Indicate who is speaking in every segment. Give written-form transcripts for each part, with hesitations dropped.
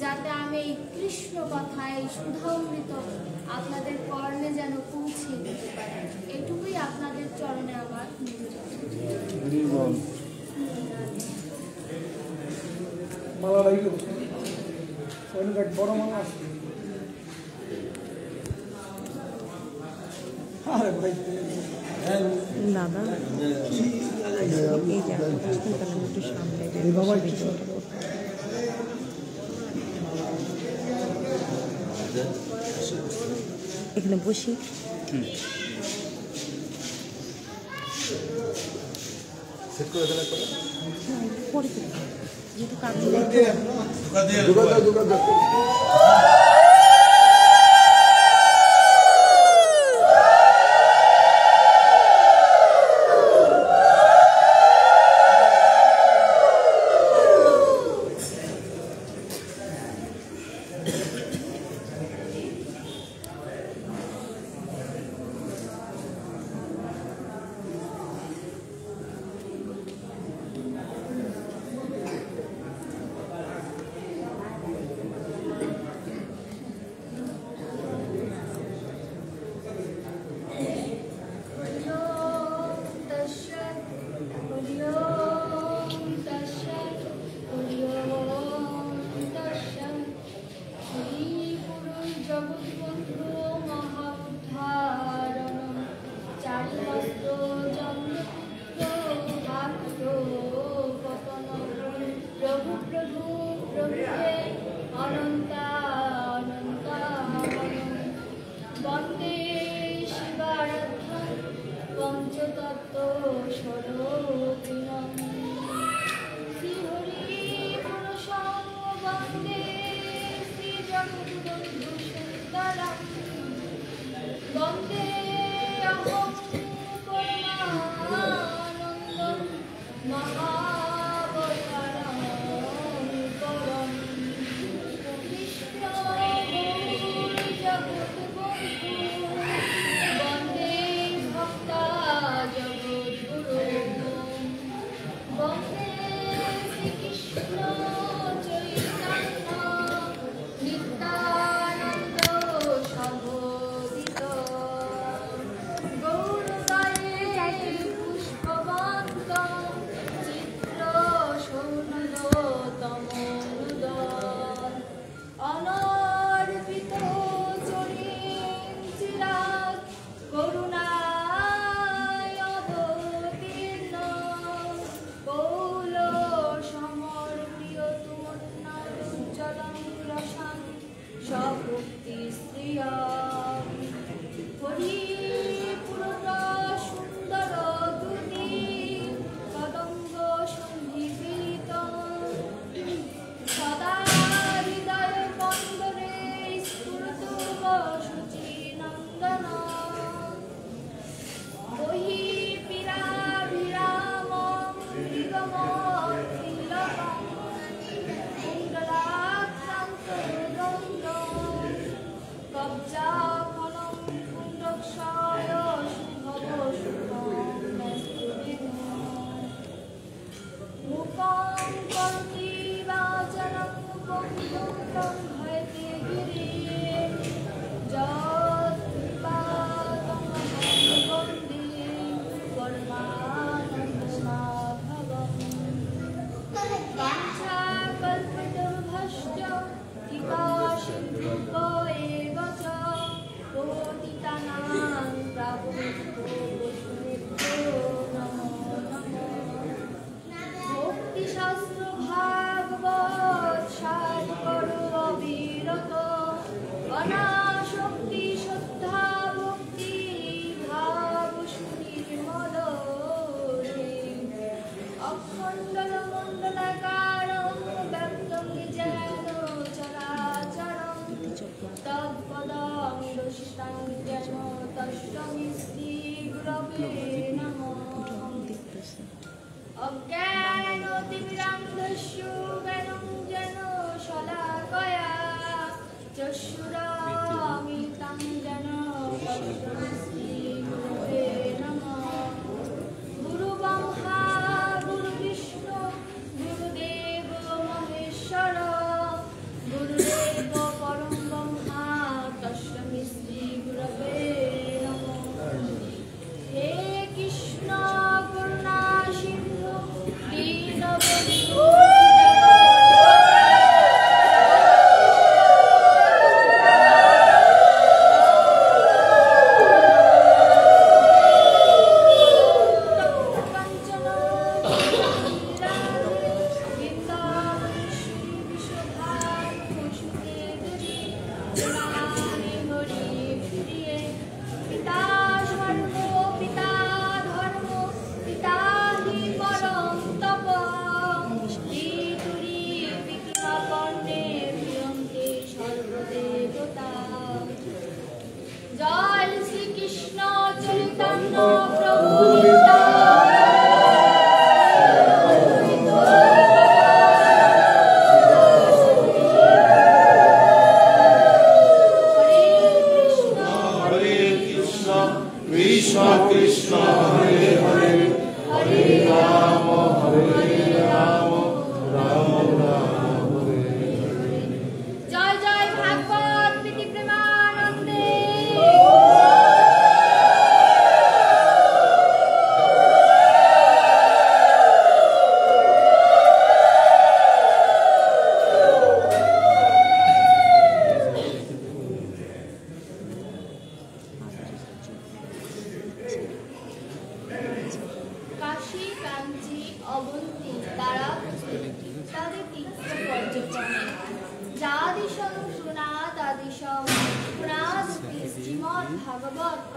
Speaker 1: যাতে আমি এই কৃষ্ণ কথায় সুধামৃত আপনাদের কর্ণে যেন পৌঁছে দিতে পারি, এটুকুই আপনাদের চরণে আমার নিবেদন। বড় মালা আছে।
Speaker 2: দাদা এই যে একটু সামনে এখানে বসি। পরে যেহেতু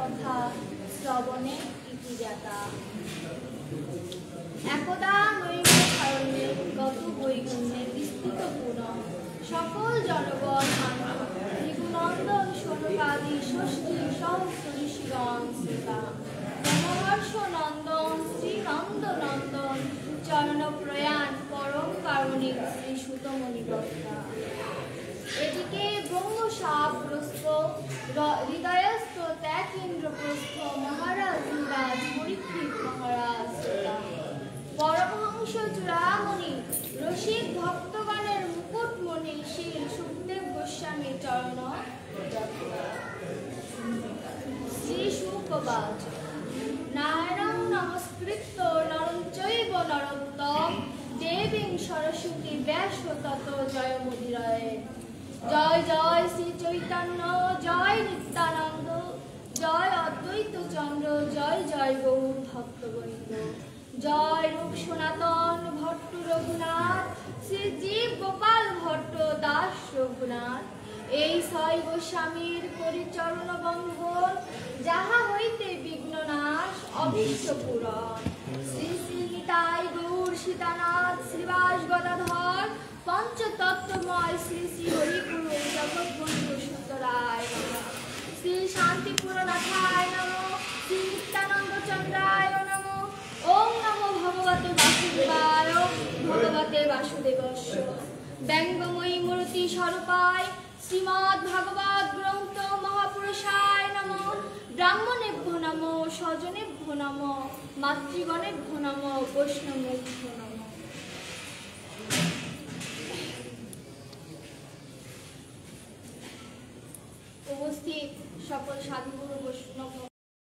Speaker 1: কথা শ্রবণে ইতিজাতা। একদা নৈব কারণে গত বৈগুণ্যে বিস্তৃত পুন সকল জনগণ মানব ভৃগুনন্দন সনকাদি ষষ্ঠী সহস্র ঋষিগণ সীতা মহর্ষ নন্দন শ্রীনন্দ নন্দন চরণ প্রয়াণ পরম কারণিক শ্রী সুতমণি বক্তা। এদিকে ব্রহ্মশাপগ্রস্ত হৃদয়স্থ ত্যাগ ইন্দ্রপ্রস্থ মহারাজ যুবরাজ পরীক্ষিত মহারাজ সীতা পরমহংস চূড়ামণি রসিক ভক্তগণের মুকুটমণি শীল সুখদেব গোস্বামী চরণ শ্রী শুকবাচ নারায়ণং নমস্কৃত্য নরং চৈব নরোত্তম দেবীং সরস্বতী ব্যাস তত জয় মুদিরয়ে। জয় জয় শ্রী চৈতন্য জয় নিত্যানন্দ জয় অদ্বৈত চন্দ্র জয় জয় গৌর ভক্তবৃন্দ। জয় রূপ সনাতন ভট্ট রঘুনাথ শ্রী জীব গোপাল ভট্ট দাস রঘুনাথ। এই ছয় গোস্বামীর পরিচরণ বন্ধন যাহা হইতে বিঘ্ন নাশ অভীষ্ট পূরণ। শ্রী শ্রী নিতাই গৌর সীতানাথ শ্রীবাস গদাধর পঞ্চতত্ত্বময় শ্রী শ্রী হরিগুরু জগৎবন্ধু সুতরায় নমঃ। শ্রী শান্তিপুরনাথায় নমঃ। শ্রী নিত্যানন্দ চন্দ্রায় নমঃ। ওম নমো ভগবতে বাসুদেবায় ভগবতে বাসুদেবস্য ব্যঙ্গময়ী মূর্তি স্বরূপায় শ্রীমদ্ ভাগবত গ্রন্থ মহাপুরুষায় নমঃ। ব্রাহ্মণেভ্যো নমঃ স্বজনেভ্যো নমঃ মাতৃগণেভ্যো নমঃ বৈষ্ণবেভ্যো নমঃ। উপস্থিত সকল সাধুগুরু বৈষ্ণব